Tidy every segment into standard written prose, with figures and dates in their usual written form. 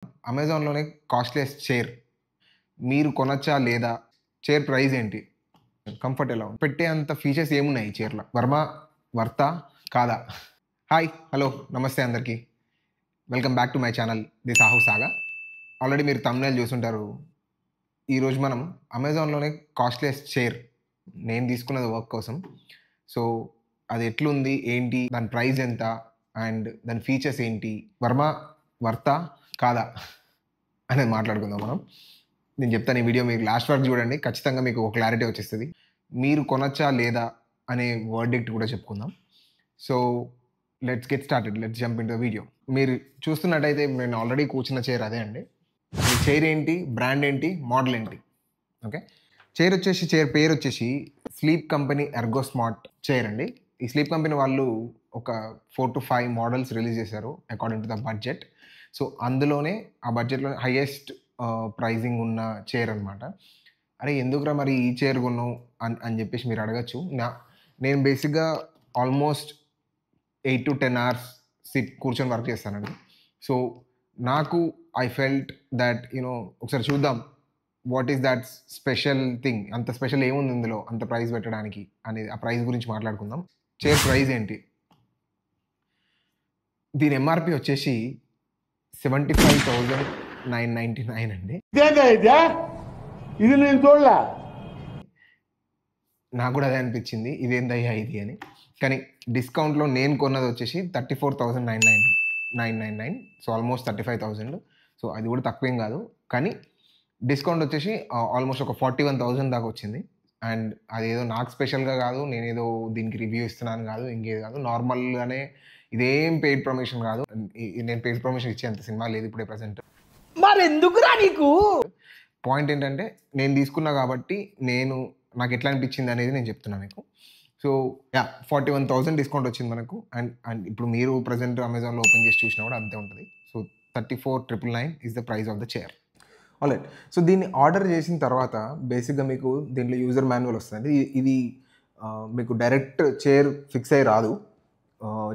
అమెజాన్‌లోనే costliest chair. మీరు కొనొచ్చా లేదా? Chair price ఏంటి? కంఫర్ట్ ఎలా ఉంది? పెట్టే అంత ఫీచర్స్ ఏమున్నాయి ఈ చైర్‌లో? వర్తా? కాదా? హాయ్! హలో! నమస్తే అందరికీ. Welcome back to my channel the Sahu saga. Already మీరు థంబ్‌నెయిల్ చూసుంటారు. ఈరోజు మనం అమెజాన్‌లోనే కాస్ట్‌లియస్ట్ చైర్ నేను తీసుకున్నది వర్క్ కోసం. సో, అది ఎట్లుంది? ఏంటి? దాని ప్రైస్ ఎంత? అండ్ దాని ఫీచర్స్ ఏంటి? వర్తా? కాదా? అనేది మాట్లాడుకుందాం మనం. నేను చెప్తాను ఈ వీడియో మీరు లాస్ట్ వరకు చూడండి. ఖచ్చితంగా మీకు ఒక క్లారిటీ వచ్చేస్తది. మీరు కొనొచ్చా లేదా అనే వర్డిక్ట్ కూడా చెప్పుకుందాం. So, let's get started. Let's jump into the video. మీరు చూస్తున్నట్టయితే నేను ఆల్రెడీ కూర్చున్న చైర్ అదే అండి. ఈ చైర్ ఏంటి? బ్రాండ్ ఏంటి? మోడల్ ఏంటి? ఓకే. చైర్ పేరొచ్చేసి sleep company Ergo smart chair అండి. ఈ స్లీప్ కంపెనీ వాళ్ళు ఒక 4-5 మోడల్స్ రిలీజ్ చేశారు according to the budget. So, అందులోనే ఆ బడ్జెట్‌లోనే హైయెస్ట్ ప్రైజింగ్ ఉన్న చైర్ అనమాట. అరే! ఎందుకురా మరి ఈ చైర్ కొన్నావు అని చెప్పేసి మీరు అడగొచ్చు. నేను బేసిక్‌గా ఆల్మోస్ట్ 8-10 అవర్స్ కూర్చొని వర్క్ చేస్తానండి. సో, నాకు ఐ ఫెల్ట్ థట్ ఒకసారి చూద్దాం. What is that special thing? అంత స్పెషల్ ఏముంది ఇందులో అంత ప్రైస్ పెట్టడానికి అనేది ఆ ప్రైస్ గురించి మాట్లాడుకుందాం. చైర్ ప్రైస్ ఏంటి? దీని ఎంఆర్‌పీ వచ్చేసి 75,999 అండి. ఇది నేను చూడలే. నాకు కూడా అదే అనిపించింది. ఇదేందయ్యా ఇది అని. కానీ డిస్కౌంట్‌లో నేను కొన్నది వచ్చేసి 34,999. So, almost 35,000. సో, అది కూడా తక్కువేం కాదు. కానీ డిస్కౌంట్ వచ్చేసి ఆల్మోస్ట్ ఒక 41,000 దాకా వచ్చింది. అండ్ అదేదో నాకు స్పెషల్‌గా కాదు. నేనేదో దీనికి రివ్యూ ఇస్తున్నాను కాదు. ఇంకేది కాదు. నార్మల్‌గానే ఇదేం పెయిడ్ ప్రమోషన్ కాదు. నేను పెయిడ్ ప్రమోషన్ ఇచ్చేంత సినిమా లేదు ఇప్పుడే ప్రెజెంట్. మరెందుకురా నీకు? పాయింట్ ఏంటంటే నేను తీసుకున్నా కాబట్టి నాకు ఎట్లా అనిపించింది అనేది నేను చెప్తున్నాను మీకు. సో, 41,000 డిస్కౌంట్ వచ్చింది మనకు. అండ్ ఇప్పుడు మీరు ప్రెజెంట్ అమెజాన్‌లో ఓపెన్ చేసి చూసినా కూడా అంతే ఉంటది. So, 34,999 is the price of the chair. Alright. So, దీన్ని ఆర్డర్ చేసిన తర్వాత బేసిక్‌గా మీకు దీంట్లో యూజర్ మాన్యువల్ వస్తది. ఇది మీకు డైరెక్ట్ చైర్ ఫిక్స్ అయ్యి రాదు.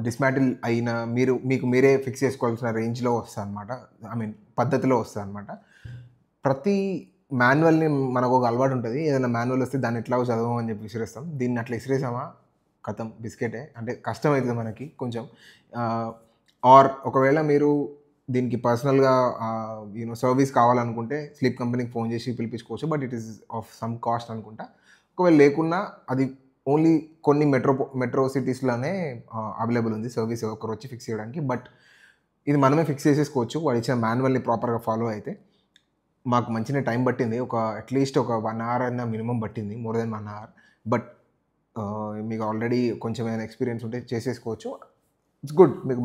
డిస్మాంటిల్ అయిన మీకు మీరే ఫిక్స్ చేసుకోవాల్సిన రేంజ్‌లో వస్తదనమాట. ఐ మీన్ పద్ధతిలో వస్తదనమాట. ప్రతి మాన్యువల్‌ని మనకొక అలవాటు ఉంటది. ఏదైనా మాన్యువల్ వస్తే దాన్ని ఎట్లాగో చదవం అని చెప్పి విసిరేస్తాం. దీన్ని అట్లా విసిరేసామా ఖతం బిస్కెటే. అంటే కష్టమైతది మనకి కొంచెం. ఒకవేళ మీరు దీనికి పర్సనల్‌గా సర్వీస్ కావాలనుకుంటే స్లీప్ కంపెనీకి ఫోన్ చేసి పిలిపించుకోవచ్చు. But it is of some cost అనుకుంటా. ఒకవేళ లేకున్నా అది ఓన్లీ కొన్ని మెట్రో సిటీస్‌లోనే అవైలబుల్ ఉంది సర్వీస్ ఒకరొచ్చి ఫిక్స్ చేయడానికి. బట్ ఇది మనమే ఫిక్స్ చేసేసుకోవచ్చు. వాడు ఇచ్చిన మాన్యువల్‌ని ప్రాపర్‌గా ఫాలో అయితే. మాకు మంచినే టైం పట్టింది. అట్‌లీస్ట్ ఒక 1 అవర్ అయినా మినిమమ్ పట్టింది. More than 1 hour. బట్ మీకు ఆల్రెడీ కొంచెం ఏమైనా ఎక్స్‌పీరియన్స్ ఉంటే చేసేసుకోవచ్చు. It's good. మీకు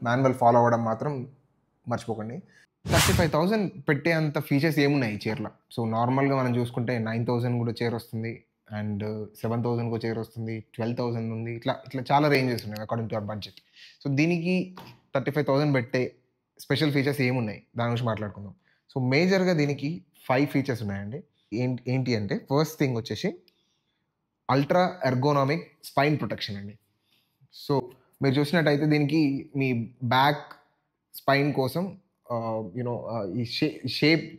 మాన్యువల్ ఫాలో అవ్వడం మాత్రం మర్చిపోకండి. 35,000 పెట్టే అంత ఫీచర్స్ ఏమున్నాయి ఈ చైర్‌లో? సో, నార్మల్‌గా మనం చూసుకుంటే 9,000 కూడా చైర్ వస్తుంది. అండ్ 7,000 చైర్ వస్తుంది. 12,000 ఉంది. ఇట్లా చాలా రేంజెస్ ఉన్నాయి according to your budget. So, దీనికి 35,000 పెట్టే స్పెషల్ ఫీచర్స్ ఏమున్నాయి? దాని గురించి మాట్లాడుకుందాం. సో, మేజర్‌గా దీనికి 5 ఫీచర్స్ ఉన్నాయండి. ఏంటి అంటే ఫస్ట్ థింగ్ వచ్చేసి అల్ట్రా ఎర్గోనామిక్ స్పైన్ ప్రొటెక్షన్ అండి. సో, మీరు చూసినట్టయితే దీనికి మీ బ్యాక్ స్పైన్ కోసం ఈ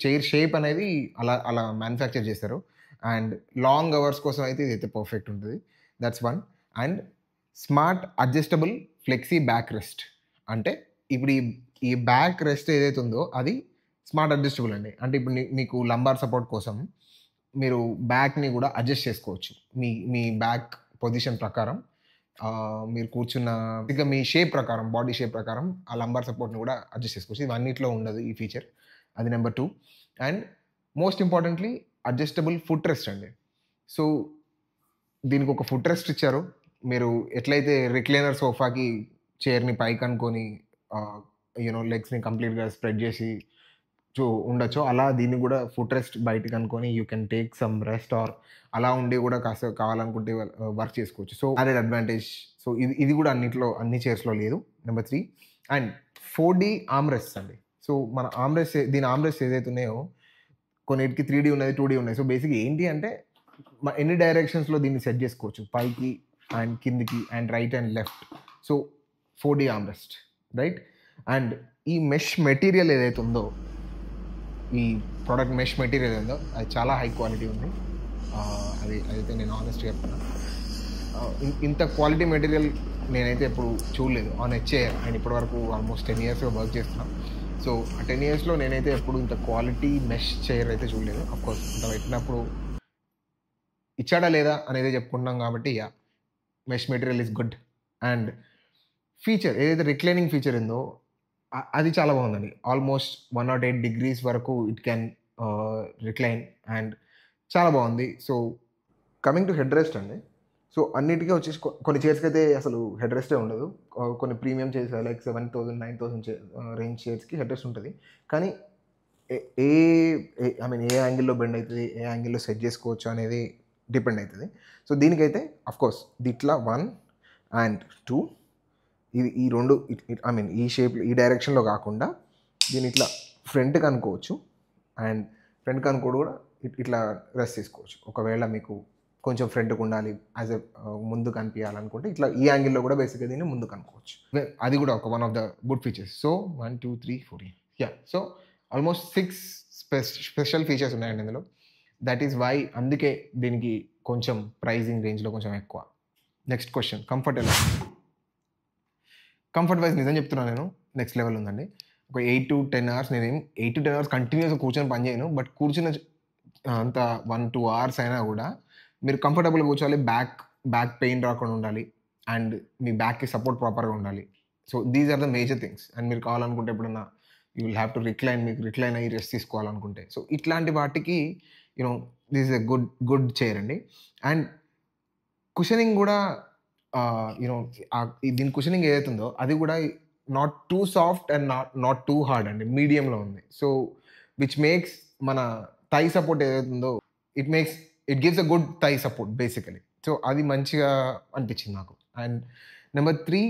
చైర్ షేప్ అనేది అలా మ్యానుఫ్యాక్చర్ చేశారు. అండ్ లాంగ్ అవర్స్ కోసం అయితే ఇదైతే పర్ఫెక్ట్ ఉంటది. That's one. And smart adjustable flexi back rest. అంటే ఇప్పుడు ఈ బ్యాక్ రెస్ట్ ఏదైతే ఉందో అది స్మార్ట్ అడ్జస్టబుల్ అండి. అంటే ఇప్పుడు మీకు లంబార్ సపోర్ట్ కోసం మీరు బ్యాక్‌ని కూడా అడ్జస్ట్ చేసుకోవచ్చు. మీ బ్యాక్ పొజిషన్ ప్రకారం మీరు కూర్చున్న ఇక మీ షేప్ ప్రకారం, బాడీ షేప్ ప్రకారం ఆ లంబార్ సపోర్ట్‌ని కూడా అడ్జస్ట్ చేసుకోవచ్చు. ఇది అన్నిట్లో ఉండదు ఈ ఫీచర్. అది number 2. And most importantly adjustable foot rest అండి. సో, దీనికి ఒక ఫుట్ రెస్ట్ ఇచ్చారు. మీరు ఎట్లయితే రిక్లైనర్ సోఫాకి చైర్‌ని పైకనుకొని లెగ్స్‌ని కంప్లీట్‌గా స్ప్రెడ్ చేసి ఉండొచ్చో, అలా దీన్ని కూడా ఫుట్ రెస్ట్ బయటకనుకొని you can take some rest అలా ఉండి కూడా కాస్త కావాలనుకుంటే వర్క్ చేసుకోవచ్చు. So, added advantage. సో, ఇది కూడా అన్ని చైర్స్‌లో లేదు. Number 3 and 4D arm rests అండి. సో, మన దీని ఆర్మ్ రెస్ట్స్ ఏదైతే ఉన్నాయో కొన్నిటికి 3D ఉన్నది, 2D ఉన్నాయి. సో, బేసిక్‌గా ఏంటి అంటే ఎన్ని డైరెక్షన్స్‌లో దీన్ని సెట్ చేసుకోవచ్చు. పైకి అండ్ కిందికి and right and left. So, 4D arm rest right. And ఈ మెష్ మెటీరియల్ ఏదైతే ఉందో, ఈ ప్రోడక్ట్ మెష్ మెటీరియల్ ఏదో అది చాలా హై క్వాలిటీ ఉంది. అదైతే నేను ఆనెస్ట్గా చెప్తున్నాను. ఇంత క్వాలిటీ మెటీరియల్ నేనైతే ఎప్పుడు చూడలేదు ఆన్ హెచ్ఏఆర్. నేను ఇప్పటివరకు ఆల్మోస్ట్ 10 yearsగా వర్క్ చేస్తున్నాను. సో ఆ 10 yearsలో నేనైతే ఎప్పుడు ఇంత క్వాలిటీ మెష్ చైర్ అయితే చూడలేదు. అఫ్కోర్స్ ఇంత పెట్టినప్పుడు ఇచ్చాడా లేదా అనేది చెప్పుకుంటున్నాం కాబట్టి mesh material is good. And feature ఏదైతే రిక్లైనింగ్ ఫీచర్ ఉందో అది చాలా బాగుందండి. ఆల్మోస్ట్ 108 degrees వరకు ఇట్ క్యాన్ రిక్లైన్ అండ్ చాలా బాగుంది. So coming to head rest అండి. సో అన్నిటికీ వచ్చేసి కొన్ని చైర్స్కి అయితే అసలు హెడ్ రెస్టే ఉండదు. కొన్ని ప్రీమియం చైర్స్ లైక్ 7,000 9,000 రేంజ్ చైర్స్కి హెడ్ రెస్ట్ ఉంటుంది. కానీ ఏ ఏ యాంగిల్లో బెండ్ అవుతుంది, ఏ యాంగిల్లో సెట్ చేసుకోవచ్చు అనేది డిపెండ్ అవుతుంది. సో దీనికైతే అఫ్కోర్స్ ఇట్లా 1 and 2 ఈ రెండు ఈ షేప్ ఈ డైరెక్షన్లో కాకుండా దీని ఇట్లా ఫ్రంట్కి అనుకోవచ్చు. అండ్ ఫ్రంట్కి అనుకోడు కూడా ఇట్లా రెస్ట్ తీసుకోవచ్చు. ఒకవేళ మీకు కొంచెం ఫ్రంట్కి ఉండాలి, యాజ్ ఎ ముందు కనిపించాలనుకుంటే ఇట్లా ఈ యాంగిల్లో కూడా బేసిక్గా దీన్ని ముందుకు అనుకోవచ్చు. అది కూడా ఒక one of the good features. So 1 2 3 4 so almost 6 special features ఉన్నాయండి ఇందులో. దట్ ఈస్ వై అందుకే దీనికి కొంచెం ప్రైజింగ్ రేంజ్లో కొంచెం ఎక్కువ. నెక్స్ట్ క్వశ్చన్, కంఫర్ట్ ఎలా? కంఫర్ట్ వైజ్ నిజం చెప్తున్నాను, నేను నెక్స్ట్ లెవెల్ ఉందండి. ఒక 8 to 10 hours నేను 8 to 10 hours కంటిన్యూస్గా కూర్చొని పని చేయను. బట్ కూర్చున్న అంత 1 2 hours అయినా కూడా మీరు కంఫర్టబుల్గా కూర్చోవాలి. బ్యాక్ పెయిన్ రాకుండా ఉండాలి అండ్ మీ బ్యాక్కి సపోర్ట్ ప్రాపర్గా ఉండాలి. So these are the major things. And మీరు కావాలనుకుంటే ఎప్పుడన్నా you will have to recline, మీకు రిక్లైన్ అయ్యి రెస్ట్ తీసుకోవాలనుకుంటే సో ఇట్లాంటి వాటికి this is a good chair అండి. అండ్ కుషనింగ్ కూడా దీని కుషనింగ్ ఏదైతుందో అది కూడా not too soft and not too hard అండి, మీడియంలో ఉంది. సో విచ్ మేక్స్ మన థై సపోర్ట్ ఏదైతుందో it gives a good thigh support basically. So అది మంచిగా అనిపించింది నాకు. And number 3,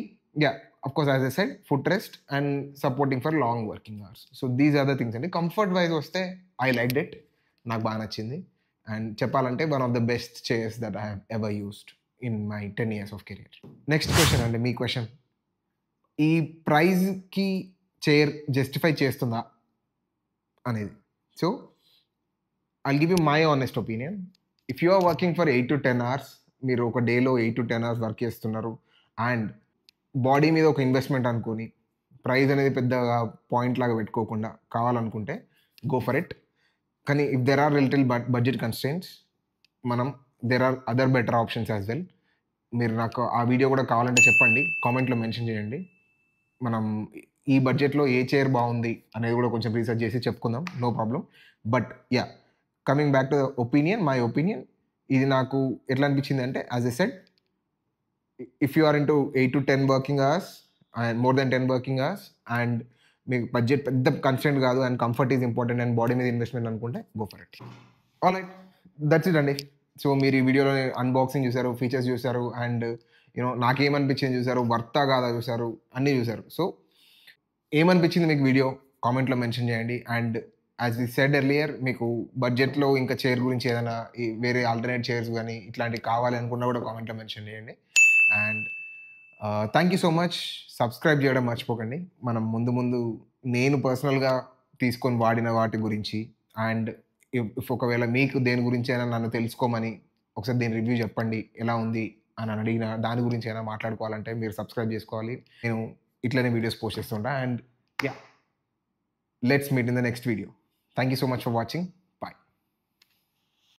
of course as I said, foot rest and supporting for long working hours. So these are the things అండి. Comfort wise వస్తే I liked it, నాకు బాగా నచ్చింది. And చెప్పాలంటే one of the best chairs that I have ever used in my 10 years of career. Next question అండి, మీ question, ఈ ప్రైజ్కి చైర్ జస్టిఫై చేస్తుందా అనేది. So I'll give you my honest opinion. If you are working for 8 to 10 hours, మీరు ఒక డేలో 8 to 10 hours work చేస్తున్నారు అండ్ బాడీ మీద ఒక ఇన్వెస్ట్మెంట్ అనుకొని ప్రైస్ అనేది పెద్దగా పాయింట్ లాగా పెట్టుకోకుండా కావాలనుకుంటే గో ఫర్ ఇట్. కానీ if there are little budget constraints, there are other better options as well. మీరు నాకు ఆ వీడియో కూడా కావాలంటే చెప్పండి, కామెంట్లో మెన్షన్ చేయండి. మనం ఈ బడ్జెట్లో ఏ చైర్ బాగుంది అనేది కూడా కొంచెం రీసెర్చ్ చేసి చెప్పుకుందాం, no problem. But coming back to opinion, my opinion, ఇది నాకు ఎట్లా అనిపించింది అంటే, as I said, if you are into 8 to 10 working hours and more than 10 working hours and మీకు బడ్జెట్ పెద్ద కన్స్టెంట్ కాదు and comfort is important and body మీద investment అనుకుంటే go for it. Alright, that's it అండి. So మీరు ఈ వీడియోలో unboxing చూసారు, ఫీచర్స్ చూసారు అండ్ నాకేమనిపించింది చూసారు, వర్తా కాదా చూసారు, అన్నీ చూసారు. సో ఏమనిపించింది మీకు వీడియో కామెంట్లో మెన్షన్ చేయండి. And as we said earlier, మీకు బడ్జెట్లో ఇంకా చైర్ గురించి ఏదైనా వేరే ఆల్టర్నేట్ చైర్స్ కానీ ఇట్లాంటివి కావాలి అనుకున్నా కూడా కామెంట్లో మెన్షన్ చేయండి. And thank you so much. Subscribe చేయడం మర్చిపోకండి. మనం ముందు నేను పర్సనల్గా తీసుకొని వాడిన వాటి గురించి అండ్ ఇఫ్ ఒకవేళ మీకు దేని గురించి అయినా నన్ను తెలుసుకోమని ఒకసారి దీని రివ్యూ చెప్పండి ఎలా ఉంది అని అడిగిన దాని గురించి అయినా మాట్లాడుకోవాలంటే మీరు సబ్స్క్రైబ్ చేసుకోవాలి. నేను ఇట్లనే వీడియోస్ పోస్ట్ చేస్తుంటా. And let's meet in the next video. Thank you so much for watching.